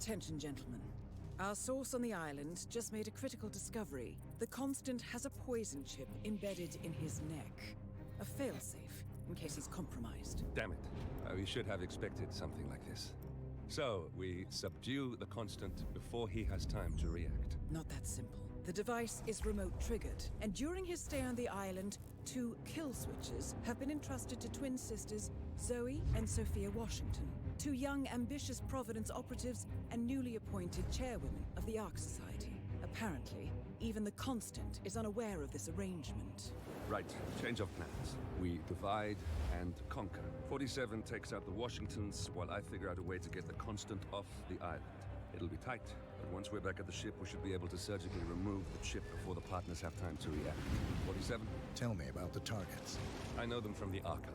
Attention, gentlemen. Our source on the island just made a critical discovery. The Constant has a poison chip embedded in his neck. A failsafe, in case he's compromised. Damn it. We should have expected something like this. So, we subdue the Constant before he has time to react. Not that simple. The device is remote-triggered, and during his stay on the island, 2 kill switches have been entrusted to twin sisters Zoe and Sophia Washington, 2 young, ambitious Providence operatives and newly appointed chairwomen of the Ark Society. Apparently, even the Constant is unaware of this arrangement. Right, change of plans. We divide and conquer. 47 takes out the Washingtons, while I figure out a way to get the Constant off the island. It'll be tight, but once we're back at the ship, we should be able to surgically remove the chip before the partners have time to react. 47? Tell me about the targets. I know them from the archive.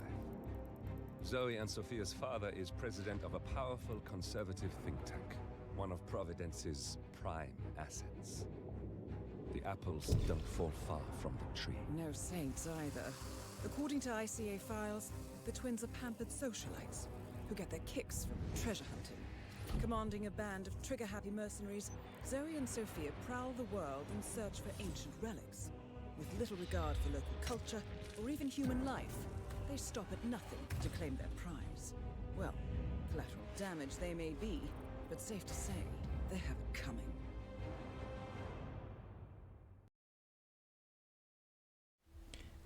Zoe and Sophia's father is president of a powerful conservative think tank, one of Providence's prime assets. The apples don't fall far from the tree. No saints either. According to ICA files, the twins are pampered socialites who get their kicks from treasure hunting. Commanding a band of trigger-happy mercenaries, Zoe and Sophia prowl the world in search for ancient relics. With little regard for local culture or even human life, they stop at nothing to claim their prize. Well, collateral damage they may be, but safe to say, they have it coming.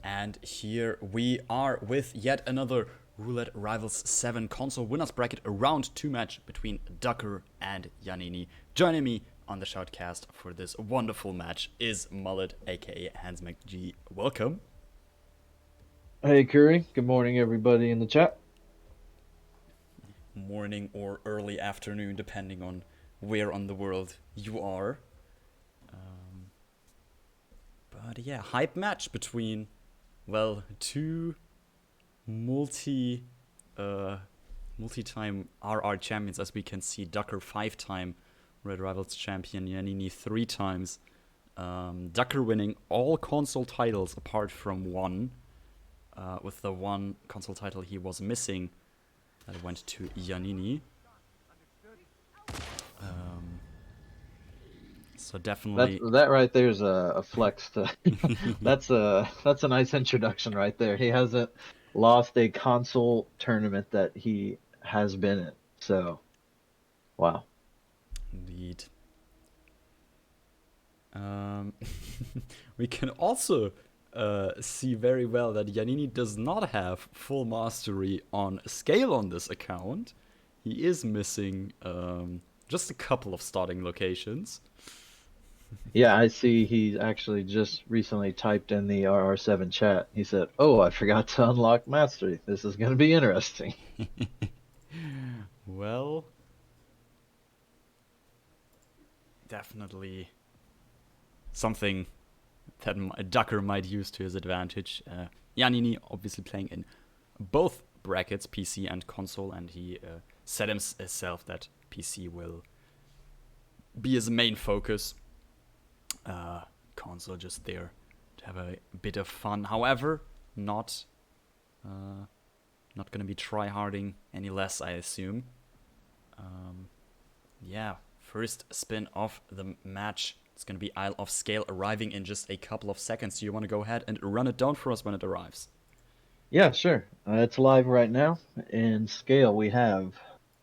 And here we are with yet another Roulette Rivals 7 console winners bracket, a round 2 match between Ducker and Yannini. Joining me on the Shoutcast for this wonderful match is Mullet, aka HandzMcGee. Welcome. Hey Curry, good morning everybody in the chat. Morning or early afternoon, depending on where on the world you are. But yeah, hype match between, well, 2 multi-time RR champions, as we can see. Ducker 5-time Red Rivals champion, Yannini 3 times. Ducker winning all console titles apart from one, with the one console title he was missing that went to Yannini. So definitely that right there is a flex. That's a nice introduction right there. He hasn't lost a console tournament that he has been in. So, wow. Indeed. We can also see very well that Yannini does not have full mastery on Sgàil on this account. He is missing just a couple of starting locations. Yeah, I see he actually just recently typed in the RR7 chat. He said, "Oh, I forgot to unlock mastery. This is going to be interesting." Well, definitely something that Ducker might use to his advantage. Yannini obviously playing in both brackets, PC and console, and he said himself that PC will be his main focus. Console just there to have a bit of fun. However, not gonna be try-harding any less, I assume. Yeah, first spin of the match. It's gonna be Isle of Sgàil arriving in just a couple of seconds. Do you want to go ahead and run it down for us when it arrives? Yeah, sure. It's live right now. In Sgàil, we have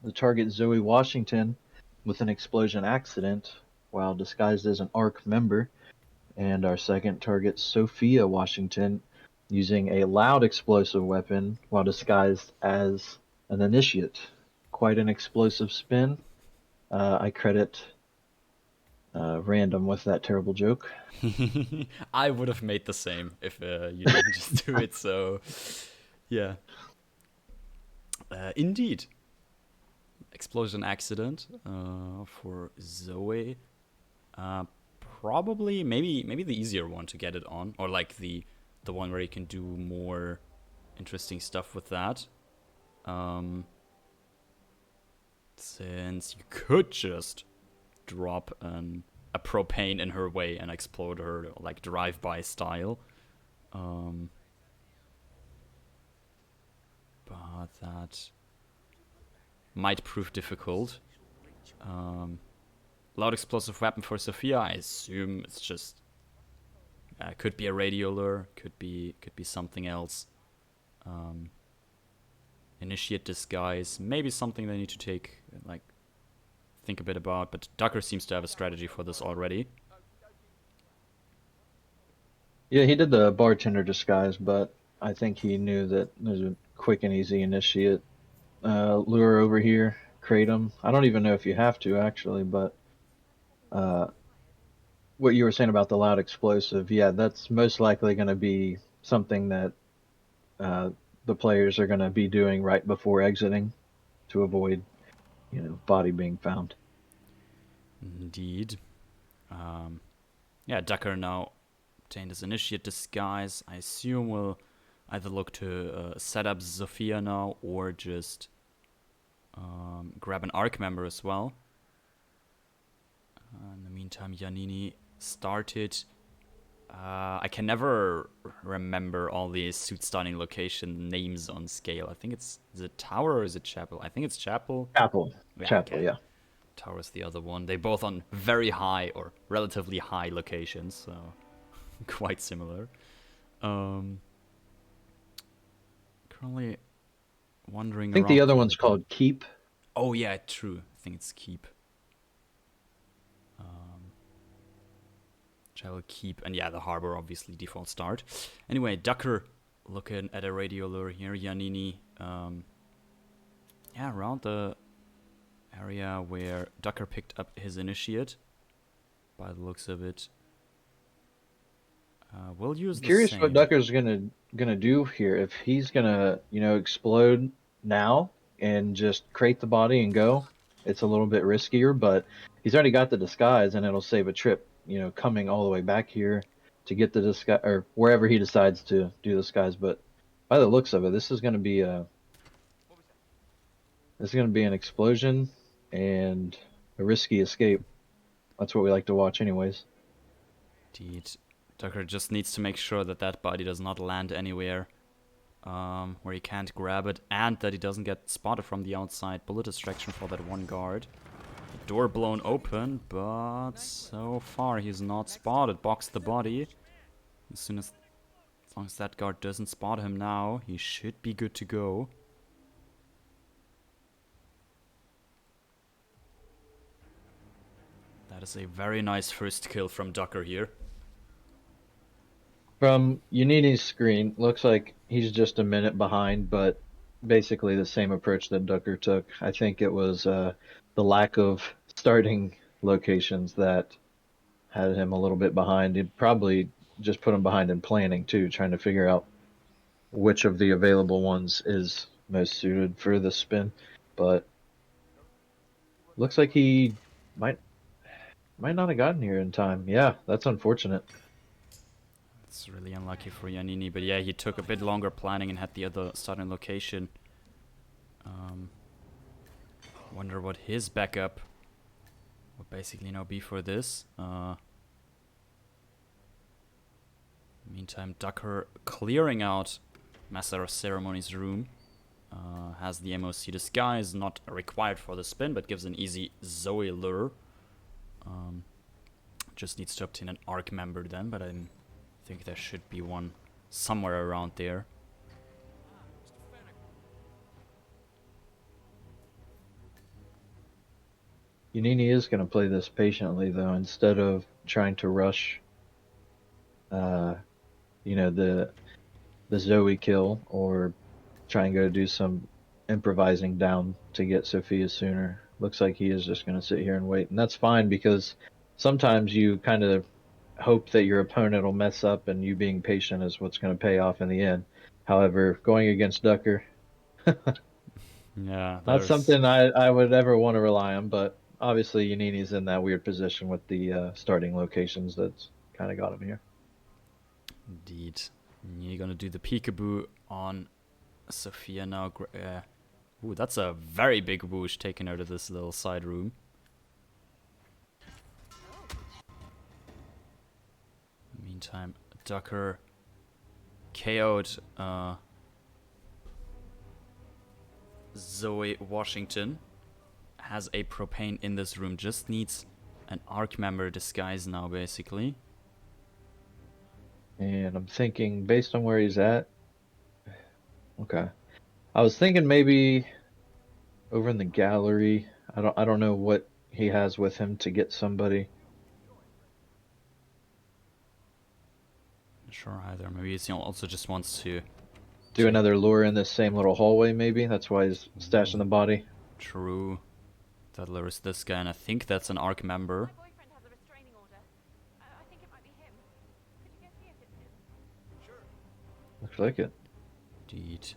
the target Zoe Washington with an explosion accident while disguised as an ARC member, and our second target Sophia Washington using a loud explosive weapon while disguised as an initiate. Quite an explosive spin. I credit Random with that terrible joke. I would have made the same if you didn't just do it, so yeah. Indeed. Explosion accident for Zoe. Probably, maybe the easier one to get it on, or like the one where you can do more interesting stuff with that. Since you could just drop a propane in her way and explode her, like drive-by style. But that might prove difficult. Loud explosive weapon for Sophia. I assume it's just could be a radio lure, could be something else. Initiate disguise, maybe something they need to think a bit about. But Ducker seems to have a strategy for this already. Yeah, he did the bartender disguise, but I think he knew that there's a quick and easy initiate lure over here. Kratom. I don't even know if you have to actually, but what you were saying about the loud explosive, yeah, that's most likely going to be something that the players are going to be doing right before exiting to avoid, body being found. Indeed. Yeah, Ducker now obtained his initiate disguise. I assume we'll either look to set up Sophia now or just grab an ARC member as well. In the meantime, Yannini started. I can never remember all the suit starting location names on Sgàil. I think is it Tower or is it Chapel? I think it's Chapel. Chapel. Yeah, Chapel, okay. yeah. Tower's the other one. They both on very high or relatively high locations, so quite similar. Currently wondering. I think the other one's called Keep. Oh yeah, true. I think it's Keep. Chapel, Keep, and yeah, the harbor obviously default start. Anyway, Ducker looking at a radio lure here. Yannini, around the area where Ducker picked up his initiate, by the looks of it. We'll use the Curious same. what Ducker's gonna do here. If he's gonna, explode now and just crate the body and go, it's a little bit riskier, but he's already got the disguise and it'll save a trip, coming all the way back here to get the disguise or wherever he decides to do the disguise. But by the looks of it, this is gonna be an explosion and a risky escape. That's what we like to watch anyways. Indeed. Ducker just needs to make sure that body does not land anywhere where he can't grab it, and that he doesn't get spotted from the outside. Bullet distraction for that one guard. Door blown open, but so far he's not spotted. Box the body. As long as that guard doesn't spot him now, he should be good to go. That is a very nice first kill from Ducker here. From Yannini's screen, looks like he's just a minute behind, but basically the same approach that Ducker took. I think it was the lack of starting locations that had him a little bit behind. It probably just put him behind in planning too, trying to figure out which of the available ones is most suited for the spin. But looks like he might not have gotten here in time. Yeah, that's unfortunate. It's really unlucky for Yannini, but yeah, he took a bit longer planning and had the other starting location. Wonder what his backup would basically now be for this. Meantime, Ducker clearing out Master of Ceremonies' room. Has the MOC disguise, not required for the spin, but gives an easy Zoe lure. Just needs to obtain an ARC member then, but I think there should be one somewhere around there. Yannini is going to play this patiently, though, instead of trying to rush, the Zoe kill or try and go do some improvising down to get Sophia sooner. Looks like he is just going to sit here and wait, and that's fine because sometimes you kind of hope that your opponent will mess up, and you being patient is what's going to pay off in the end. However, going against Ducker, Yeah, not something I would ever want to rely on, but obviously Yannini's in that weird position with the starting locations that's kind of got him here. Indeed. You're gonna do the peekaboo on Sophia now. Ooh, that's a very big whoosh taken out of this little side room. Meantime, Ducker KO'd Zoe Washington. has a propane in this room. Just needs an ARC member disguise now, basically. And I'm thinking, based on where he's at... Okay. I was thinking maybe over in the gallery. I don't know what he has with him to get somebody. Not sure either. Maybe he also just wants to Do another lure in this same little hallway, maybe? That's why he's stashing the body. True. That lures this guy, and I think that's an ARC member. My boyfriend has a restraining order. I think it might be him. Could you go see if it's him? Sure. Looks like it. Indeed.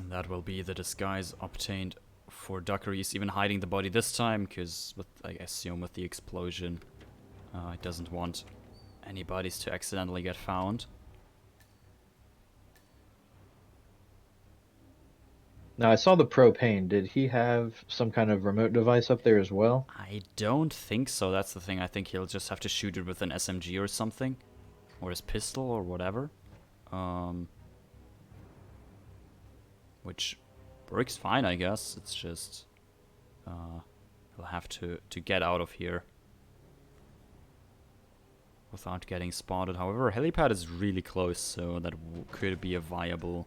And that will be the disguise obtained for Ducker. He's even hiding the body this time, because I assume with the explosion, he doesn't want any bodies to accidentally get found. Now, I saw the propane. Did he have some kind of remote device up there as well? I don't think so. That's the thing. I think he'll just have to shoot it with an SMG or something. Or his pistol or whatever. Which works fine, I guess. It's just... he'll have to get out of here without getting spotted. However, helipad is really close, so that could be a viable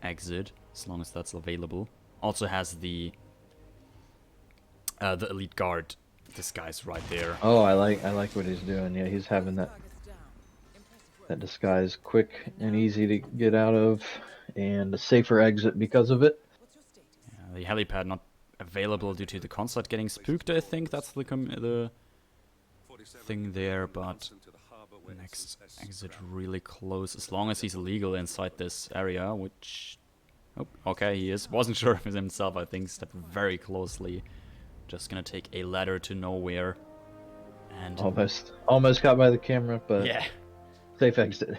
exit, as long as that's available. Also has the elite guard disguise right there. Oh, I like what he's doing. Yeah, he's having that disguise quick and easy to get out of, and a safer exit because of it. Yeah, the helipad not available due to the concert getting spooked. I think that's the thing there, but next exit really close, as long as he's legal inside this area, which... Oh, okay, he is. Wasn't sure of himself, I think. Stepped very closely. Just gonna take a ladder to nowhere. And... Almost caught by the camera, but... Yeah. Safe exit.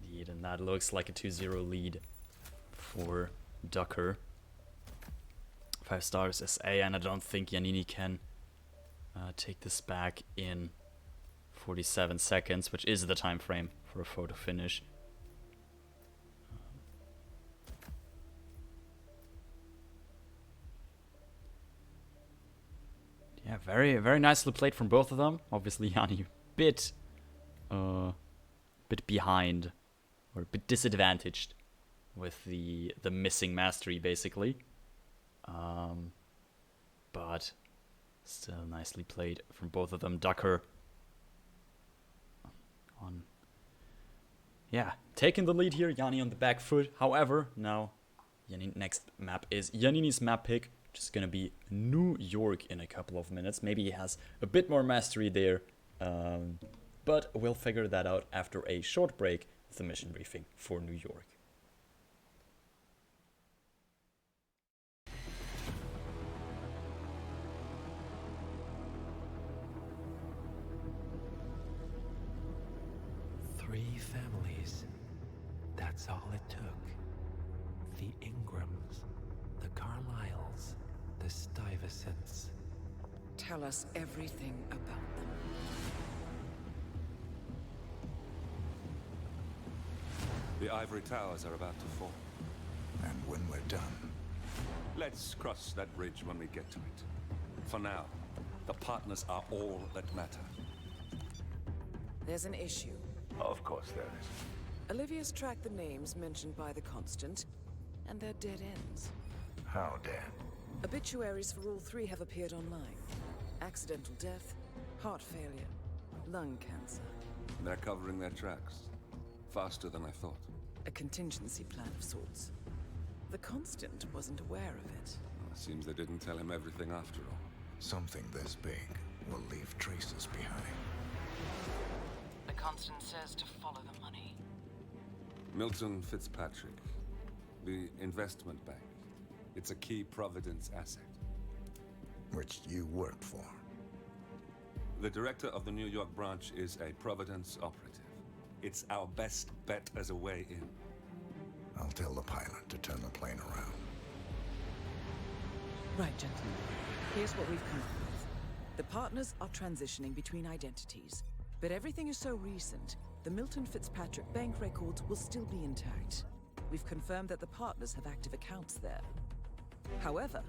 Indeed, and that looks like a 2-0 lead for Ducker. 5 stars SA, and I don't think Yannini can take this back in 47 seconds, which is the time frame for a photo finish. Yeah, very, very nicely played from both of them. Obviously, Yanni bit behind, or a bit disadvantaged with the missing mastery, basically. But still nicely played from both of them. Ducker on, yeah, taking the lead here. Yanni on the back foot. However, now next map is Yannini's map pick. Just gonna be New York in a couple of minutes. Maybe he has a bit more mastery there, but we'll figure that out after a short break with the mission briefing for New York. Three families. That's all it took. The Ingrams, the Carlyles, the Stuyvesants. Tell us everything about them. The ivory towers are about to fall. And when we're done, Let's cross that bridge when we get to it. For now, the partners are all that matter. There's an issue. of course there is. Olivia's tracked the names mentioned by the Constant, and they're dead ends. How dead? Obituaries for all three have appeared online. Accidental death, heart failure, lung cancer. They're covering their tracks. Faster than I thought. A contingency plan of sorts. The Constant wasn't aware of it. Well, seems they didn't tell him everything after all. Something this big will leave traces behind. The Constant says to follow the money. Milton Fitzpatrick. The investment bank. It's a key Providence asset. Which you work for. The director of the New York branch is a Providence operative. It's our best bet as a way in. I'll tell the pilot to turn the plane around. Right, gentlemen. Here's what we've come up with. The partners are transitioning between identities, but everything is so recent, the Milton Fitzpatrick bank records will still be intact. we've confirmed that the partners have active accounts there. However,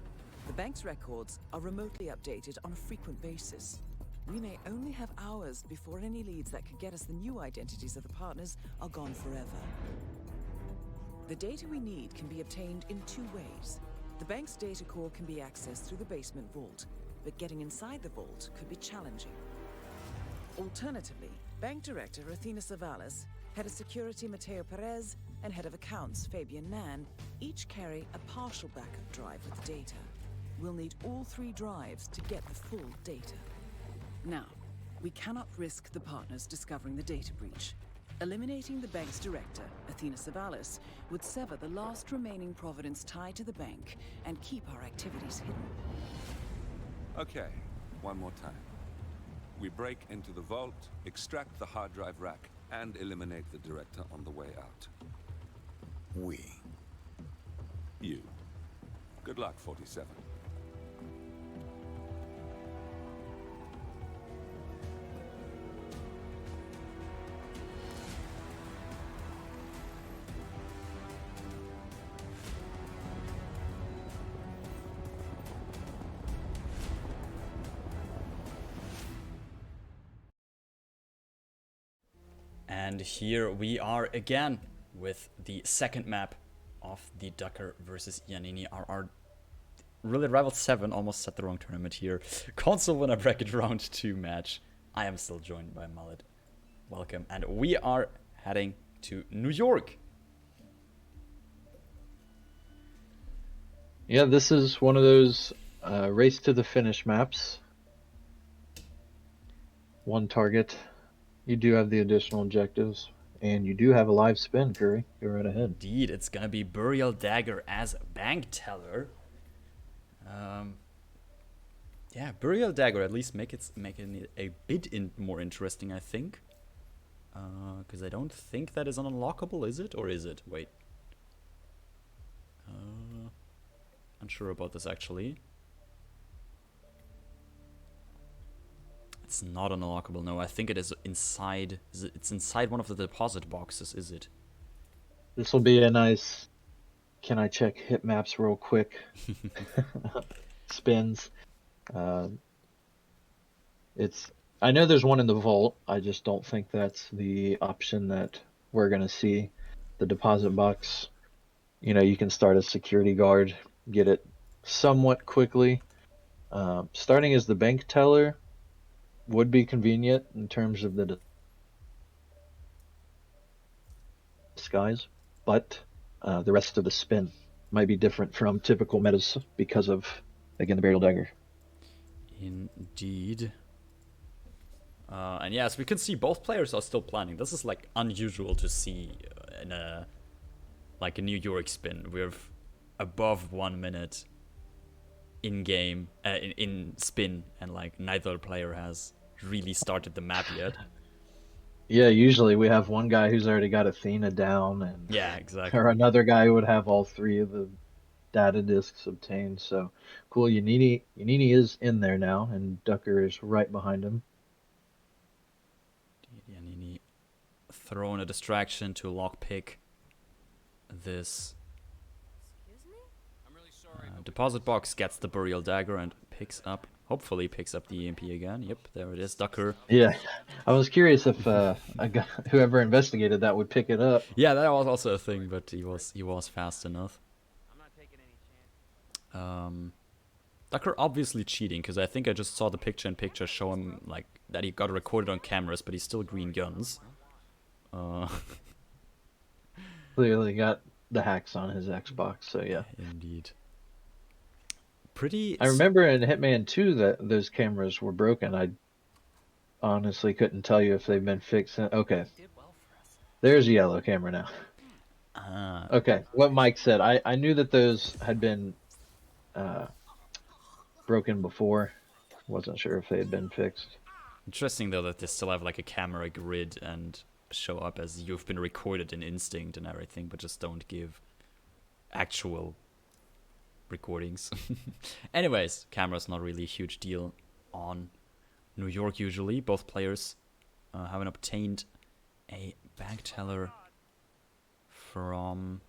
the bank's records are remotely updated on a frequent basis. We may only have hours before any leads that could get us the new identities of the partners are gone forever. The data we need can be obtained in two ways. The bank's data core can be accessed through the basement vault, but getting inside the vault could be challenging. Alternatively, Bank Director Athena Savalas, Head of Security Mateo Perez, and Head of Accounts Fabian Mann each carry a partial backup drive with the data. We'll need all three drives to get the full data. Now, we cannot risk the partners discovering the data breach. Eliminating the bank's director, Athena Savalas, would sever the last remaining providence tied to the bank and keep our activities hidden. Okay, one more time. We break into the vault, extract the hard drive rack, and eliminate the director on the way out. We. You. Good luck, 47. And here we are again with the second map of the Ducker versus Yannini RR. Really, Rival 7 almost set the wrong tournament here. Console winner bracket round 2 match. I am still joined by Mullet. Welcome. And we are heading to New York. Yeah, this is one of those race to the finish maps. One target. You do have the additional objectives, and you do have a live spin, Curry. Go right ahead. Indeed, it's gonna be Burial Dagger as bank teller. Yeah, Burial Dagger at least making it a bit more interesting, I think. Because I don't think that is unlockable, is it? Or is it? Wait. Unsure about this actually. It's not unlockable, no. I think it is inside. It's inside one of the deposit boxes, is it? This will be a nice, can I check hit maps real quick? Spins. I know there's one in the vault. I just don't think that's the option that we're going to see. The deposit box, you can start a security guard, get it somewhat quickly. Starting as the bank teller would be convenient in terms of the disguise, but the rest of the spin might be different from typical metas because of, again, the Burial Dagger. Indeed. And yes, we can see both players are still planning. This is like unusual to see in a New York spin with above 1 minute in game in spin, and like neither player has really started the map yet. Yeah, usually we have one guy who's already got Athena down, and Yeah, exactly. or another guy who would have all three of the data disks obtained. So cool. Yannini is in there now, and Ducker is right behind him. Yannini throwing a distraction to lockpick this. Deposit box gets the Burial Dagger and hopefully picks up the EMP again. Yep, there it is, Ducker. Yeah, I was curious if whoever investigated that would pick it up. Yeah, that was also a thing, but he was fast enough. I'm not taking any chance. Ducker obviously cheating, because I think I just saw the picture show him like that he got recorded on cameras, but he's still green guns. Clearly got the hacks on his Xbox, so yeah. Indeed. I remember in Hitman 2 that those cameras were broken. I honestly couldn't tell you if they've been fixed. Okay. There's a yellow camera now. Okay, what Mike said. I knew that those had been broken before. Wasn't sure if they had been fixed. Interesting though that they still have like a camera grid and show up as you've been recorded in Instinct and everything, but just don't give actual recordings. Anyways, camera's not really a huge deal on New York usually. Both players haven't obtained a bank teller from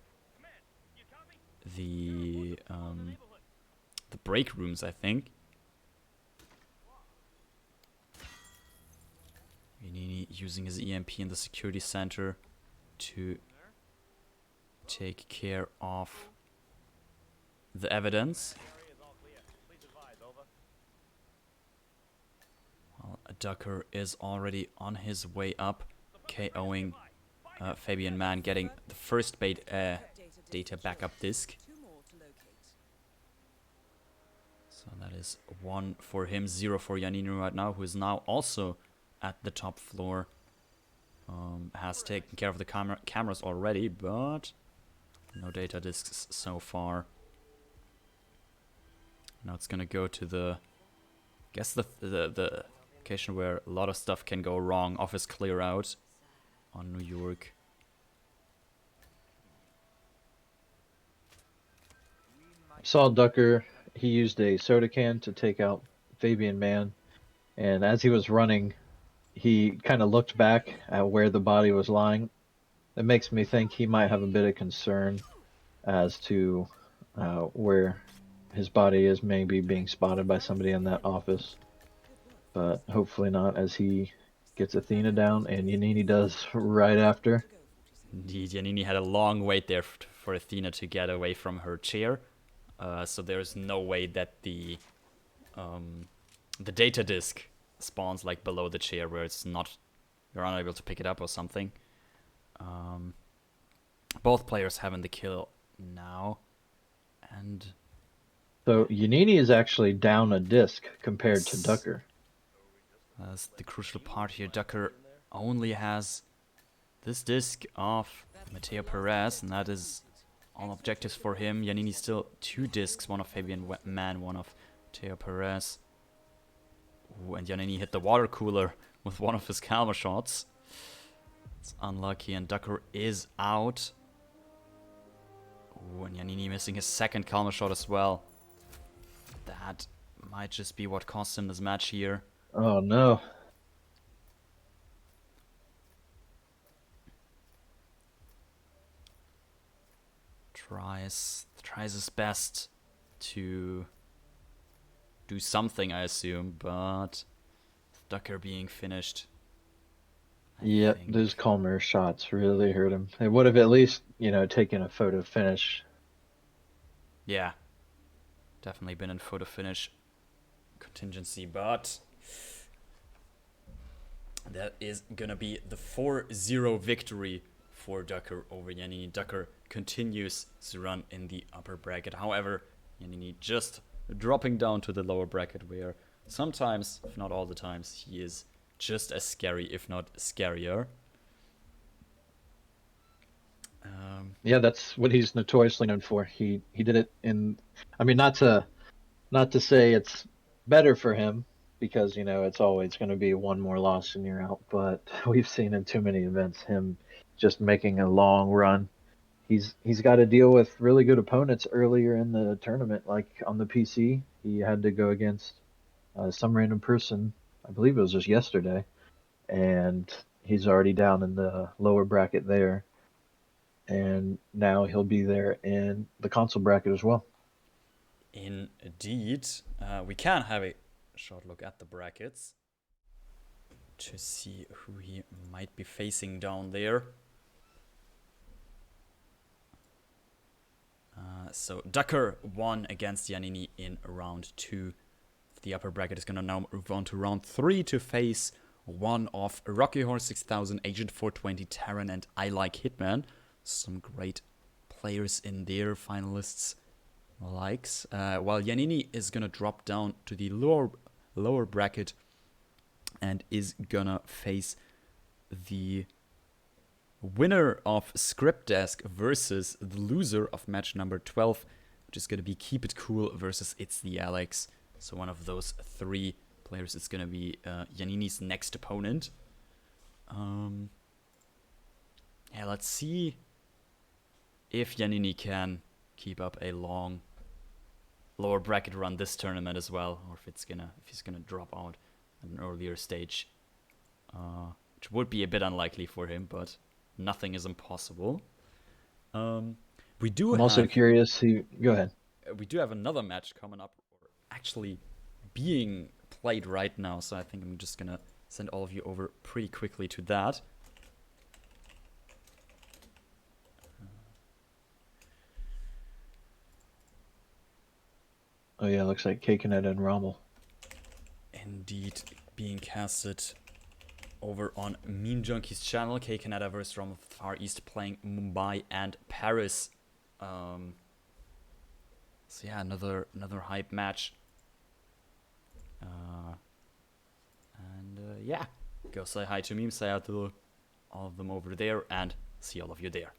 the break rooms, I think. Yannini using his EMP in the security center to take care of the evidence. Well, Ducker is already on his way up, KOing Fabian Mann, getting the first data backup disk. Two more to locate. So that is 1 for him, 0 for Yannini right now, who is now also at the top floor. Has taken care of the cameras already, but no data disks so far. Now it's gonna go to the, guess the location where a lot of stuff can go wrong. Office clear out on New York. Saw Ducker. He used a soda can to take out Fabian Mann, and as he was running, he kind of looked back at where the body was lying. It makes me think he might have a bit of concern as to where his body is maybe being spotted by somebody in that office. But hopefully not, as he gets Athena down, and Yannini does right after. Indeed, Yannini had a long wait there for Athena to get away from her chair. So there's no way that the data disk spawns like below the chair where it's not, you're unable to pick it up or something. Both players having the kill now, and so Yannini is actually down a disc compared to Ducker. that's the crucial part here. Ducker only has this disc of Mateo Perez, and that is all objectives for him. Yannini still 2 discs, one of Fabian Mann, one of Mateo Perez. Ooh, and Yannini hit the water cooler with one of his Calma shots. It's unlucky, and Ducker is out. Ooh, and Yannini missing his second Calma shot as well. That might just be what cost him this match here. Oh no. Tries his best to do something, I assume, but Ducker being finished. Yep, think. those Calmer shots really hurt him. They would have at least, taken a photo finish. Yeah, definitely been in photo finish contingency, but that is gonna be the 4-0 victory for Ducker over Yannini. Ducker continues to run in the upper bracket. However, Yannini just dropping down to the lower bracket, where sometimes, if not all the times, he is just as scary, if not scarier. Yeah, that's what he's notoriously known for. He did it in, I mean, not to say it's better for him, because it's always going to be one more loss and you're out. But we've seen in too many events him just making a long run. He's got to deal with really good opponents earlier in the tournament, like on the PC. He had to go against some random person. I believe it was just yesterday, and he's already down in the lower bracket there. And now he'll be there in the console bracket as well. Indeed. We can have a short look at the brackets to see who he might be facing down there. So Ducker won against Yannini in round 2. The upper bracket is going to now move on to round 3 to face one of Rocky Horse 6000, Agent 420, Terran, and I Like Hitman. Some great players in there, finalists likes. While Yannini is going to drop down to the lower bracket and is going to face the winner of Script Desk versus the loser of match number 12, which is going to be Keep It Cool versus It's the Alex. So one of those 3 players is going to be Yannini's next opponent. Yeah, let's see if Yannini can keep up a long lower bracket run this tournament as well, or if he's gonna drop out at an earlier stage, which would be a bit unlikely for him, but nothing is impossible. We do I'm have also curious who. Go ahead. we do have another match coming up, or actually being played right now. So I think I'm just gonna send all of you over pretty quickly to that. Oh yeah, looks like Kakenet and Rommel. Indeed, being casted over on Meme Junkie's channel. Kakenada vs. Rom of Far East playing Mumbai and Paris. So yeah, another hype match. Yeah, go say hi to Meme, say hi to all of them over there, and see all of you there.